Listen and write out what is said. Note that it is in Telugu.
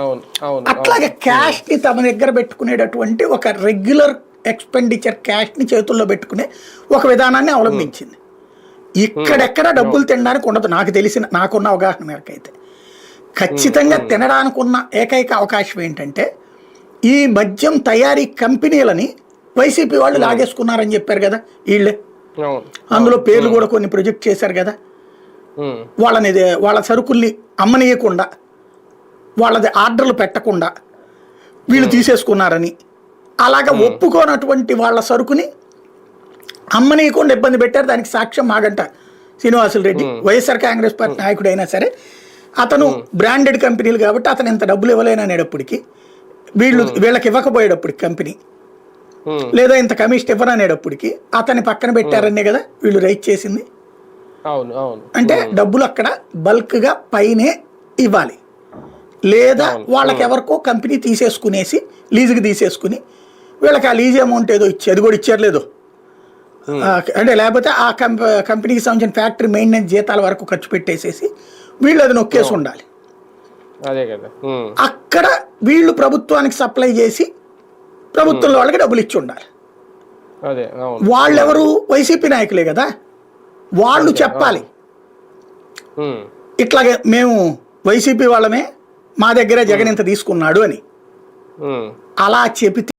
అవును అవును అట్లాగే క్యాష్ ని తమ దగ్గర పెట్టుకునేటటువంటి ఒక రెగ్యులర్ ఎక్స్పెండిచర్ క్యాష్ ని చేతుల్లో పెట్టుకునే ఒక విధానాన్ని అవలంబించింది. ఇక్కడెక్కడ డబ్బులు తినడానికి ఉండదు నాకు తెలిసిన నాకున్న అవగాహన మేరకు అయితే. ఖచ్చితంగా తినడానికి ఉన్న ఏకైక అవకాశం ఏంటంటే ఈ మద్యం తయారీ కంపెనీలని వైసీపీ వాళ్ళు లాగేసుకున్నారని చెప్పారు కదా వీళ్ళే. అందులో పేర్లు కూడా కొన్ని ప్రొజెక్ట్ చేశారు కదా. వాళ్ళ సరుకుల్ని అమ్మనీయకుండా వాళ్ళది ఆర్డర్లు పెట్టకుండా వీళ్ళు తీసేసుకున్నారని, అలాగా ఒప్పుకోనటువంటి వాళ్ళ సరుకుని అమ్మనీయకుండా ఇబ్బంది పెట్టారు. దానికి సాక్ష్యం మాగంట శ్రీనివాసులు రెడ్డి, వైఎస్ఆర్ కాంగ్రెస్ పార్టీ నాయకుడు అయినా సరే అతను బ్రాండెడ్ కంపెనీలు కాబట్టి అతను ఇంత డబ్బులు ఇవ్వలేననేటప్పటికి వీళ్ళకి ఇవ్వకపోయేటప్పటికి కంపెనీ లేదా ఇంత కమిషన్ ఇవ్వననేటప్పటికి అతన్ని పక్కన పెట్టారనే కదా వీళ్ళు రైట్ చేసింది. అంటే డబ్బులు అక్కడ బల్క్గా పైనే ఇవ్వాలి, లేదా వాళ్ళకి ఎవరికో కంపెనీ తీసేసుకునేసి లీజుకి తీసేసుకుని వీళ్ళకి ఆ లీజ్ అమౌంట్ ఏదో ఇచ్చి అది కూడా ఇచ్చారు లేదో, అంటే లేకపోతే ఆ కంపెనీకి సంబంధించిన ఫ్యాక్టరీ మెయింటెనెన్స్ జీతాల వరకు ఖర్చు పెట్టేసేసి వీళ్ళు అది నొక్కేసి ఉండాలి. అక్కడ వీళ్ళు ప్రభుత్వానికి సప్లై చేసి ప్రభుత్వంలో వాళ్ళకి డబ్బులు ఇచ్చి ఉండాలి. వాళ్ళెవరు వైసీపీ నాయకులే కదా, వాళ్ళు చెప్పాలి ఇట్లాగే మేము వైసీపీ వాళ్ళమే, మా దగ్గర జగన్ ఇంత తీసుకున్నాడు అని. అలా చెబితే